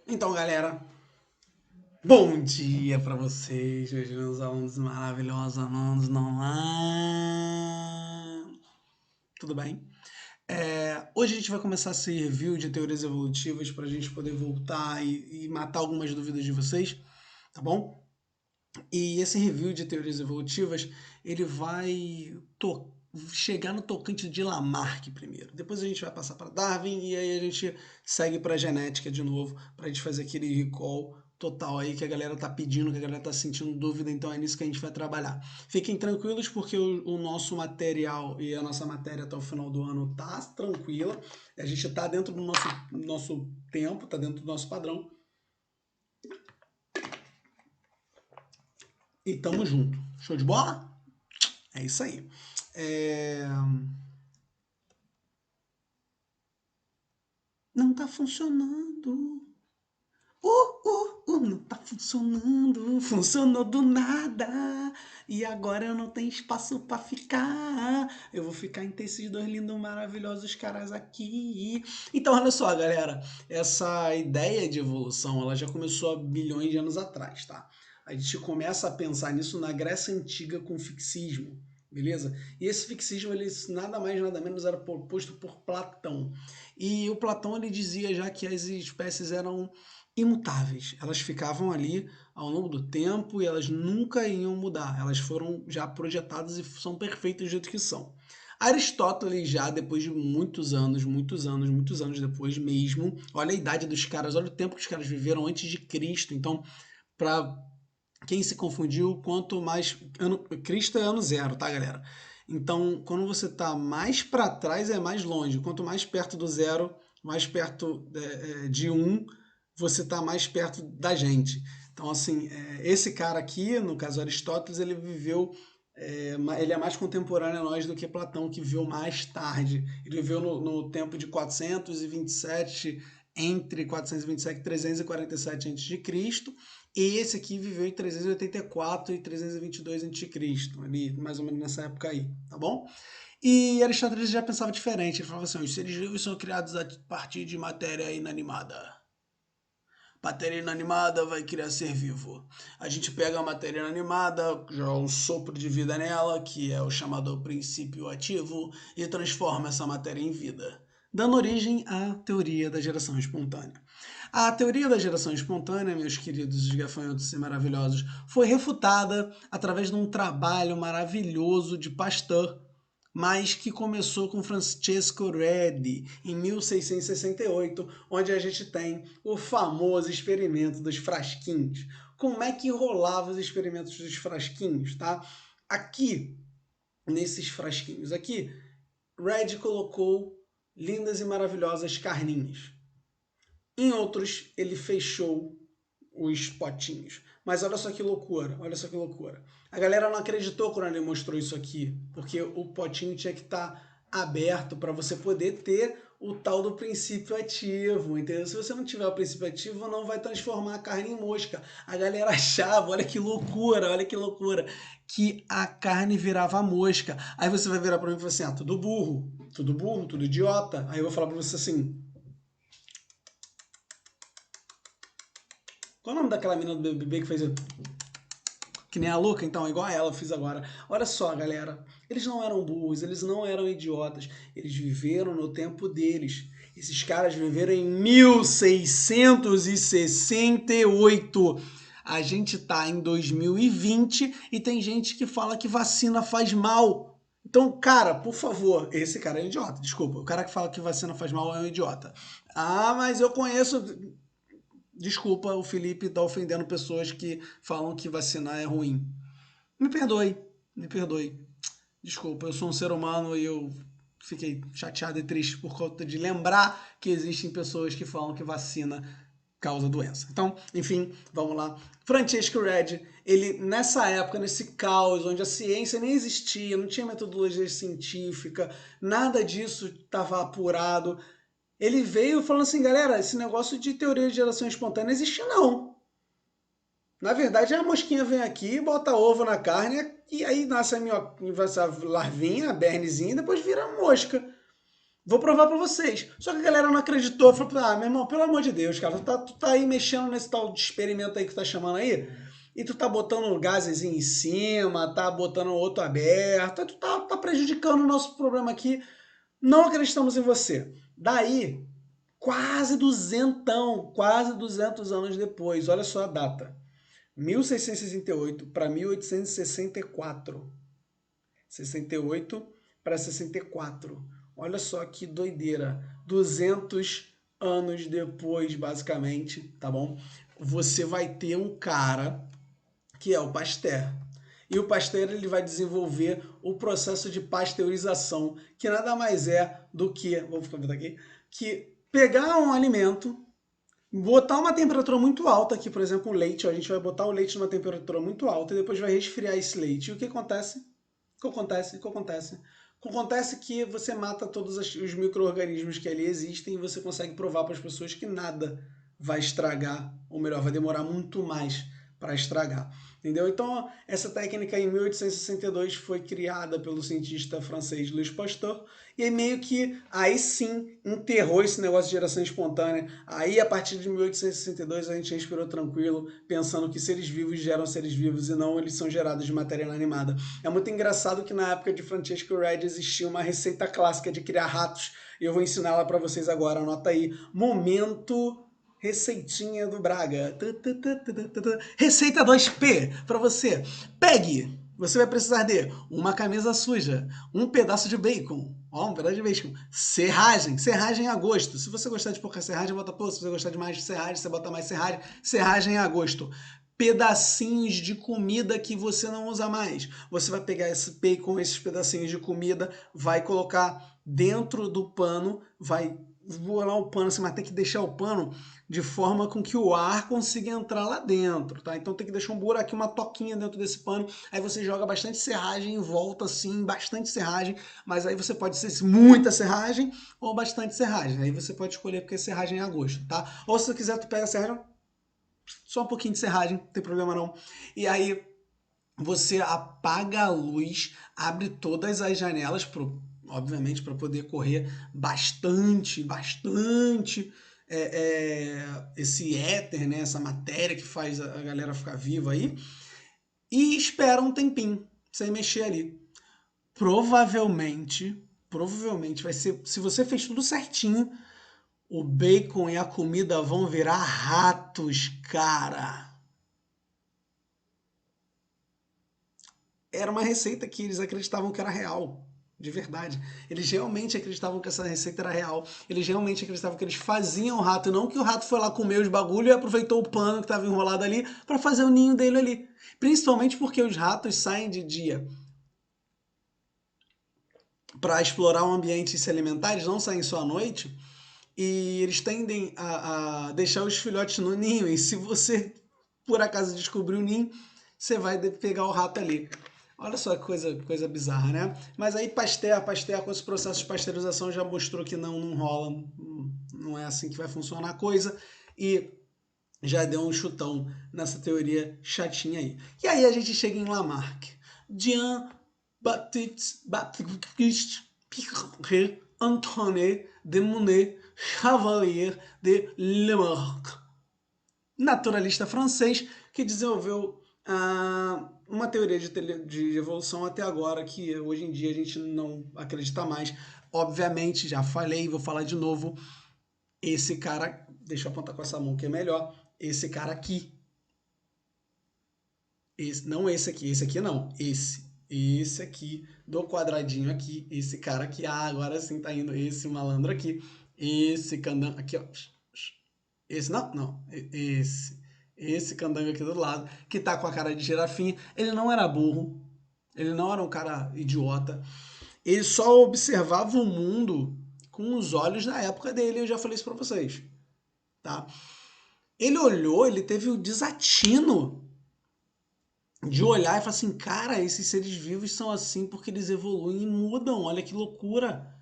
Então, galera, bom dia pra vocês, meus alunos maravilhosos, alunos online. Tudo bem? Hoje a gente vai começar esse review de teorias evolutivas para a gente poder voltar e matar algumas dúvidas de vocês, tá bom? E esse review de teorias evolutivas, ele vai chegar no tocante de Lamarck primeiro. Depois a gente vai passar para Darwin e aí a gente segue para genética de novo, para a gente fazer aquele recall total aí que a galera tá pedindo, que a galera tá sentindo dúvida, então é nisso que a gente vai trabalhar. Fiquem tranquilos porque o nosso material e a nossa matéria até o final do ano tá tranquila. A gente tá dentro do nosso tempo, tá dentro do nosso padrão. E tamo junto. Show de bola? É isso aí. É... Não tá funcionando. Não tá funcionando. Funcionou do nada. E agora eu não tenho espaço pra ficar. Eu vou ficar entre esses dois lindos, maravilhosos caras aqui. Então, olha só, galera. Essa ideia de evolução, ela já começou há bilhões de anos atrás, tá? A gente começa a pensar nisso na Grécia Antiga com o fixismo. Beleza? E esse fixismo, ele nada mais nada menos era proposto por Platão. E o Platão ele dizia já que as espécies eram imutáveis. Elas ficavam ali ao longo do tempo e elas nunca iam mudar. Elas foram já projetadas e são perfeitas do jeito que são. Aristóteles já depois de muitos anos depois mesmo, olha a idade dos caras, olha o tempo que os caras viveram antes de Cristo. Então, para quem se confundiu, quanto mais Cristo é ano zero, tá, galera? Então, quando você tá mais para trás é mais longe. Quanto mais perto do zero, mais perto de um, você tá mais perto da gente. Então, assim, esse cara aqui, no caso Aristóteles, ele viveu ele é mais contemporâneo a nós do que Platão, que viveu mais tarde. Ele viveu no tempo de 427, entre 427 e 347 a.C., e esse aqui viveu em 384 e 322 a.C., ali, mais ou menos nessa época aí, tá bom? E Aristóteles já pensava diferente, ele falava assim, os seres vivos são criados a partir de matéria inanimada. Matéria inanimada vai criar ser vivo. A gente pega a matéria inanimada, joga um sopro de vida nela, que é o chamado princípio ativo, e transforma essa matéria em vida, dando origem à teoria da geração espontânea. A teoria da geração espontânea, meus queridos gafanhotos e maravilhosos, foi refutada através de um trabalho maravilhoso de Pasteur, mas que começou com Francesco Redi em 1668, onde a gente tem o famoso experimento dos frasquinhos. Como é que rolava os experimentos dos frasquinhos, tá? Aqui, nesses frasquinhos aqui, Red colocou lindas e maravilhosas carninhas. Em outros, ele fechou os potinhos. Mas olha só que loucura, olha só que loucura. A galera não acreditou quando ele mostrou isso aqui, porque o potinho tinha que estar aberto para você poder ter o tal do princípio ativo, entendeu? Se você não tiver o princípio ativo, não vai transformar a carne em mosca. A galera achava, olha que loucura, que a carne virava mosca. Aí você vai virar para mim e falar assim, tudo burro, tudo idiota. Aí eu vou falar para você assim, qual é o nome daquela menina do BBB que fez que nem a louca? Então, igual a ela eu fiz agora. Olha só, galera. Eles não eram burros, eles não eram idiotas. Eles viveram no tempo deles. Esses caras viveram em 1668. A gente tá em 2020 e tem gente que fala que vacina faz mal. Então, cara, por favor, esse cara é um idiota, desculpa. O cara que fala que vacina faz mal é um idiota. Ah, mas eu conheço. Desculpa, o Felipe tá ofendendo pessoas que falam que vacinar é ruim. Me perdoe, me perdoe. Desculpa, eu sou um ser humano e eu fiquei chateado e triste por conta de lembrar que existem pessoas que falam que vacina causa doença. Então, enfim, vamos lá. Francesco Redi, ele nessa época, nesse caos, onde a ciência nem existia, não tinha metodologia científica, nada disso estava apurado, ele veio falando assim, galera, esse negócio de teoria de geração espontânea não existe não. Na verdade, a mosquinha vem aqui, bota ovo na carne e aí nasce a larvinha, a bernezinha, e depois vira mosca. Vou provar pra vocês. Só que a galera não acreditou. Falou, ah, meu irmão, pelo amor de Deus, cara, tu tá aí mexendo nesse tal de experimento aí que tu tá chamando aí, e tu tá botando gasezinho em cima, tá botando outro aberto, tu tá prejudicando o nosso problema aqui. Não acreditamos em você. Daí, quase 200 anos depois, olha só a data. 1668 para 1864. 68 para 64. Olha só que doideira. 200 anos depois, basicamente, tá bom? Você vai ter um cara que é o Pasteur. E o Pasteur ele vai desenvolver o processo de pasteurização, que nada mais é do que, vou botar aqui, que pegar um alimento, botar uma temperatura muito alta, aqui por exemplo o leite, ó, a gente vai botar o leite numa temperatura muito alta e depois vai resfriar esse leite. E o que acontece? O que acontece? O que acontece? O que acontece é que você mata todos os micro-organismos que ali existem e você consegue provar para as pessoas que nada vai estragar, ou melhor, vai demorar muito mais para estragar. Entendeu? Então, essa técnica em 1862 foi criada pelo cientista francês Louis Pasteur e meio que aí sim enterrou esse negócio de geração espontânea. Aí, a partir de 1862, a gente respirou tranquilo, pensando que seres vivos geram seres vivos e não eles são gerados de matéria inanimada. É muito engraçado que na época de Francesco Redi existia uma receita clássica de criar ratos e eu vou ensinar ela para vocês agora. Anota aí. Momento receitinha do Braga. Receita 2P para você. Pegue. Você vai precisar de uma camisa suja, um pedaço de bacon, ó, um pedaço de bacon, serragem a gosto. Se você gostar de pouca serragem, bota pouco. Se você gostar de mais serragem, você bota mais serragem a gosto. Pedacinhos de comida que você não usa mais. Você vai pegar esse bacon, esses pedacinhos de comida, vai colocar dentro do pano, vai voar o pano, assim, mas tem que deixar o pano de forma com que o ar consiga entrar lá dentro, tá? Então tem que deixar um buraquinho, uma toquinha dentro desse pano. Aí você joga bastante serragem em volta, assim, bastante serragem. Mas aí você pode ser muita serragem ou bastante serragem. Aí você pode escolher porque serragem é a gosto, tá? Ou se você quiser, tu pega a serragem, só um pouquinho de serragem, não tem problema não. E aí você apaga a luz, abre todas as janelas, obviamente, para poder correr bastante esse éter, né, essa matéria que faz a galera ficar viva aí, e espera um tempinho, sem mexer ali. Provavelmente vai ser, se você fez tudo certinho, o bacon e a comida vão virar ratos, cara. Era uma receita que eles acreditavam que era real. De verdade. Eles realmente acreditavam que essa receita era real. Eles realmente acreditavam que eles faziam o rato, não que o rato foi lá comer os bagulho e aproveitou o pano que estava enrolado ali para fazer o ninho dele ali. Principalmente porque os ratos saem de dia para explorar o ambiente e se alimentar, eles não saem só à noite. E eles tendem a deixar os filhotes no ninho. E se você, por acaso, descobrir o ninho, você vai pegar o rato ali. Olha só que coisa bizarra, né? Mas aí Pasteur com esse processo de pasteurização já mostrou que não rola, não é assim que vai funcionar a coisa. E já deu um chutão nessa teoria chatinha aí. E aí a gente chega em Lamarck. Jean-Baptiste Pierre Antoine de Monet Chevalier de Lamarck, naturalista francês que desenvolveu uma teoria de evolução até agora que hoje em dia a gente não acredita mais. Obviamente, já falei, vou falar de novo, esse cara, deixa eu apontar com essa mão que é melhor, esse cara aqui, não esse aqui não, esse aqui, do quadradinho aqui, esse cara aqui, agora sim tá indo, esse malandro aqui, esse candango, aqui ó, esse não, esse candango aqui do lado, que tá com a cara de girafinha, ele não era burro, ele não era um cara idiota, ele só observava o mundo com os olhos da época dele, eu já falei isso pra vocês, tá? Ele olhou, ele teve o desatino de olhar e falar assim, cara, esses seres vivos são assim porque eles evoluem e mudam, olha que loucura.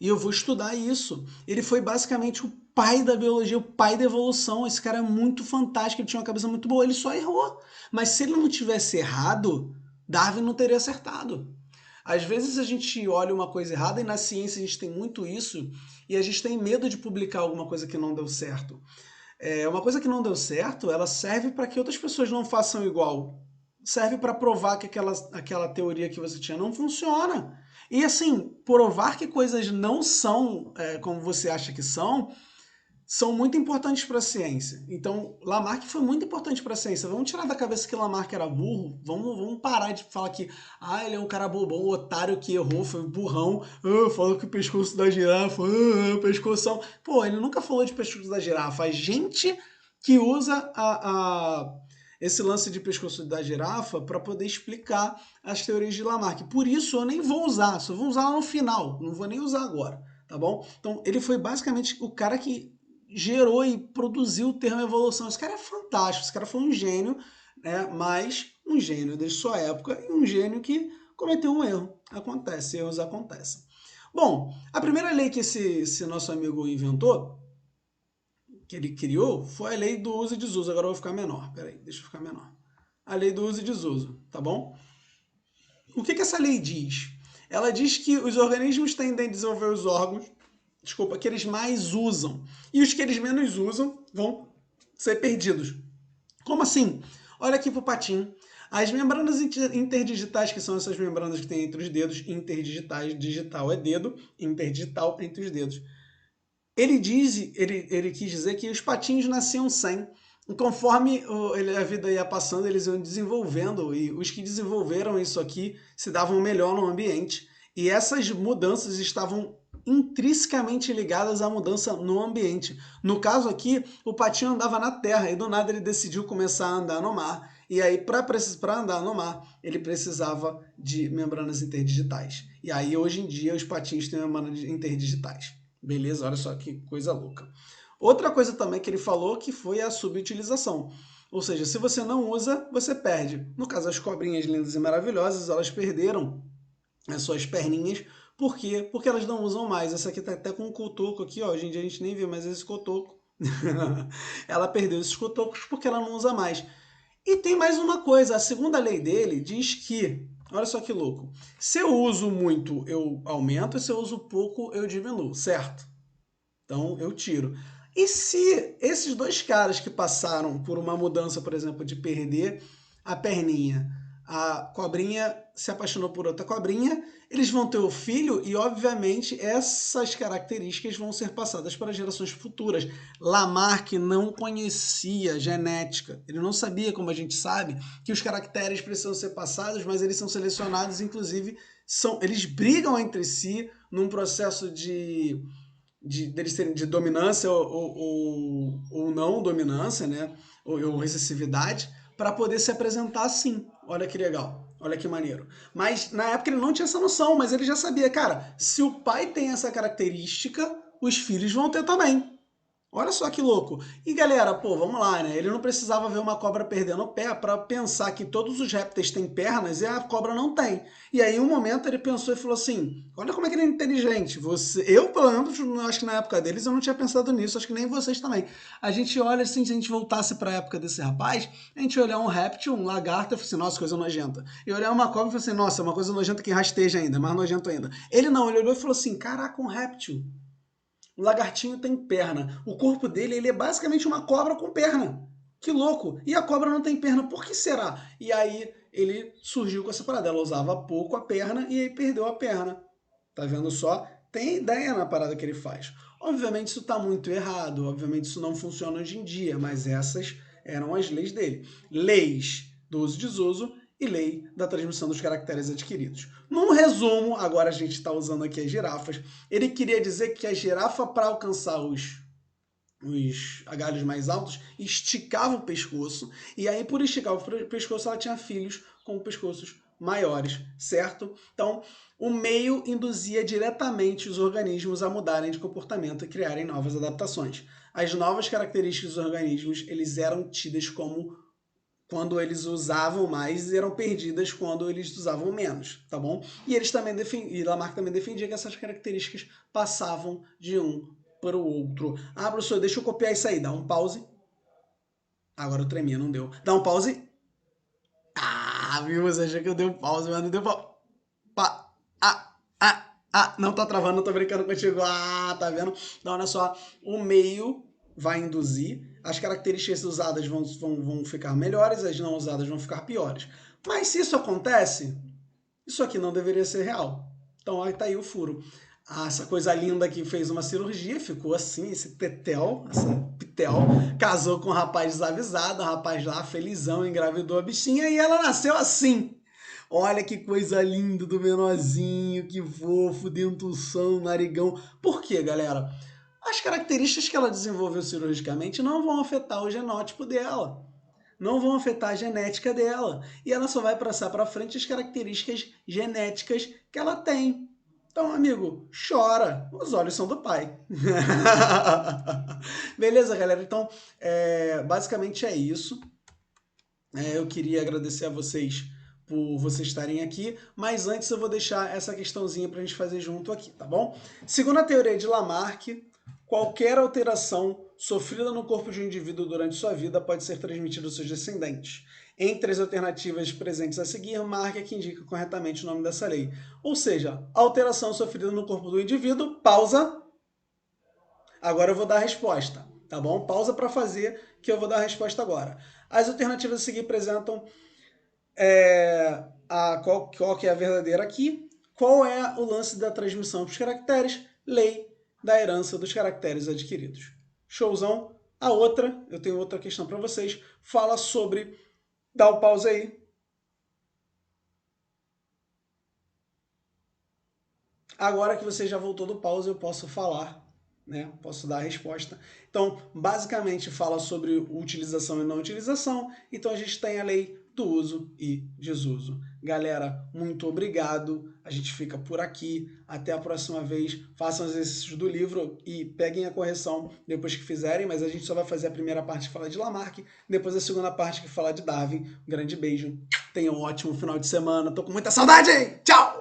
E eu vou estudar isso. Ele foi basicamente o pai da biologia, o pai da evolução. Esse cara é muito fantástico, ele tinha uma cabeça muito boa, ele só errou. Mas se ele não tivesse errado, Darwin não teria acertado. Às vezes a gente olha uma coisa errada e na ciência a gente tem muito isso e a gente tem medo de publicar alguma coisa que não deu certo. Uma coisa que não deu certo, ela serve para que outras pessoas não façam igual. Serve para provar que aquela teoria que você tinha não funciona. E assim, provar que coisas não são como você acha que são muito importantes para a ciência. Então, Lamarck foi muito importante para a ciência. Vamos tirar da cabeça que Lamarck era burro. Vamos parar de falar que ele é um cara bobão, otário que errou, foi burrão. Falou que o pescoço da girafa, pescoção. Pô, ele nunca falou de pescoço da girafa. A gente que usa esse lance de pescoço da girafa para poder explicar as teorias de Lamarck. Por isso eu nem vou usar, só vou usar lá no final. Não vou nem usar agora, tá bom? Então, ele foi basicamente o cara que gerou e produziu o termo evolução. Esse cara é fantástico, esse cara foi um gênio, né? Mas um gênio de sua época e um gênio que cometeu um erro. Acontece, erros acontecem. Bom, a primeira lei que esse nosso amigo inventou, que ele criou, foi a lei do uso e desuso. Agora eu vou ficar menor, peraí, deixa eu ficar menor. A lei do uso e desuso, tá bom? O que essa lei diz? Ela diz que os organismos tendem a desenvolver os órgãos que eles mais usam. E os que eles menos usam vão ser perdidos. Como assim? Olha aqui pro patinho. As membranas interdigitais, que são essas membranas que tem entre os dedos, interdigitais, digital é dedo, interdigital entre os dedos. Ele quis dizer que os patinhos nasciam sem. E conforme a vida ia passando, eles iam desenvolvendo, e os que desenvolveram isso aqui se davam melhor no ambiente. E essas mudanças estavam intrinsecamente ligadas à mudança no ambiente. No caso aqui, o patinho andava na terra e do nada ele decidiu começar a andar no mar. E aí, para andar no mar, ele precisava de membranas interdigitais. E aí, hoje em dia, os patinhos têm membranas interdigitais. Beleza? Olha só que coisa louca. Outra coisa também que ele falou que foi a subutilização. Ou seja, se você não usa, você perde. No caso, as cobrinhas lindas e maravilhosas, elas perderam as suas perninhas. Por quê? Porque elas não usam mais. Essa aqui tá até com um cotoco aqui, ó. Hoje em dia a gente nem vê mais esse cotoco. Ela perdeu esses cotocos porque ela não usa mais. E tem mais uma coisa. A segunda lei dele diz que, olha só que louco, se eu uso muito, eu aumento, e se eu uso pouco, eu diminuo, certo? Então eu tiro. E se esses dois caras que passaram por uma mudança, por exemplo, de perder a perninha, a cobrinha se apaixonou por outra cobrinha, eles vão ter o filho e, obviamente, essas características vão ser passadas para gerações futuras. Lamarck não conhecia genética. Ele não sabia, como a gente sabe, que os caracteres precisam ser passados, mas eles são selecionados, inclusive, eles brigam entre si num processo deles serem de dominância ou não dominância, né? Ou recessividade, para poder se apresentar assim. Olha que legal, olha que maneiro. Mas na época ele não tinha essa noção, mas ele já sabia, cara, se o pai tem essa característica, os filhos vão ter também. Olha só que louco. E galera, pô, vamos lá, né? Ele não precisava ver uma cobra perdendo o pé para pensar que todos os répteis têm pernas e a cobra não tem. E aí, em um momento, ele pensou e falou assim: olha como é que ele é inteligente. Eu, pelo menos, acho que na época deles eu não tinha pensado nisso, acho que nem vocês também. A gente olha assim, se a gente voltasse para a época desse rapaz, a gente olhar um réptil, um lagarto, e falar assim: nossa, coisa nojenta. E olhar uma cobra e falar assim: nossa, uma coisa nojenta que rasteja ainda, mais nojento ainda. Ele não, ele olhou e falou assim: caraca, um réptil. O lagartinho tem perna. O corpo dele ele é basicamente uma cobra com perna. Que louco! E a cobra não tem perna, por que será? E aí ele surgiu com essa parada. Ela usava pouco a perna e aí perdeu a perna. Tá vendo só? Tem ideia na parada que ele faz. Obviamente isso está muito errado, obviamente isso não funciona hoje em dia, mas essas eram as leis dele. Leis do uso e desuso e lei da transmissão dos caracteres adquiridos. Num resumo, agora a gente está usando aqui as girafas, ele queria dizer que a girafa, para alcançar os agalhos mais altos, esticava o pescoço, e aí por esticar o pescoço ela tinha filhos com pescoços maiores, certo? Então, o meio induzia diretamente os organismos a mudarem de comportamento e criarem novas adaptações. As novas características dos organismos, eles eram tidas como quando eles usavam mais e eram perdidas quando eles usavam menos, tá bom? E eles também e Lamarck também defendia que essas características passavam de um para o outro. Ah, professor, deixa eu copiar isso aí, dá um pause. Agora eu tremi, não deu. Dá um pause. Ah, viu? Você achou que eu dei um pause, mas não deu pause. Não tá travando, não tô brincando contigo. Tá vendo? Então, olha só, o meio vai induzir, as características usadas vão ficar melhores, as não usadas vão ficar piores. Mas se isso acontece, isso aqui não deveria ser real. Então, aí tá aí o furo. Essa coisa linda que fez uma cirurgia, ficou assim, esse tetel, essa pitel, casou com um rapaz desavisado, um rapaz lá felizão, engravidou a bichinha e ela nasceu assim. Olha que coisa linda do menorzinho, que fofo, dentução, narigão. Por quê, galera? As características que ela desenvolveu cirurgicamente não vão afetar o genótipo dela, não vão afetar a genética dela. E ela só vai passar para frente as características genéticas que ela tem. Então, amigo, chora. Os olhos são do pai. Beleza, galera? Então, basicamente é isso. Eu queria agradecer a vocês por vocês estarem aqui, mas antes eu vou deixar essa questãozinha para a gente fazer junto aqui, tá bom? Segundo a teoria de Lamarck, qualquer alteração sofrida no corpo de um indivíduo durante sua vida pode ser transmitida aos seus descendentes. Entre as alternativas presentes a seguir, Mark é que indica corretamente o nome dessa lei. Ou seja, alteração sofrida no corpo do indivíduo, pausa. Agora eu vou dar a resposta, tá bom? Pausa para fazer, que eu vou dar a resposta agora. As alternativas a seguir apresentam qual que é a verdadeira aqui. Qual é o lance da transmissão dos caracteres? Lei da herança dos caracteres adquiridos. Showzão. A outra, eu tenho outra questão para vocês, fala sobre... Dá o pause aí. Agora que você já voltou do pause, eu posso falar, né? Posso dar a resposta. Então, basicamente fala sobre utilização e não utilização. Então, a gente tem a lei do uso e desuso. Galera, muito obrigado. A gente fica por aqui. Até a próxima vez. Façam os exercícios do livro e peguem a correção depois que fizerem, mas a gente só vai fazer a primeira parte que fala de Lamarck, depois a segunda parte que fala de Darwin. Um grande beijo. Tenham um ótimo final de semana. Tô com muita saudade! Tchau!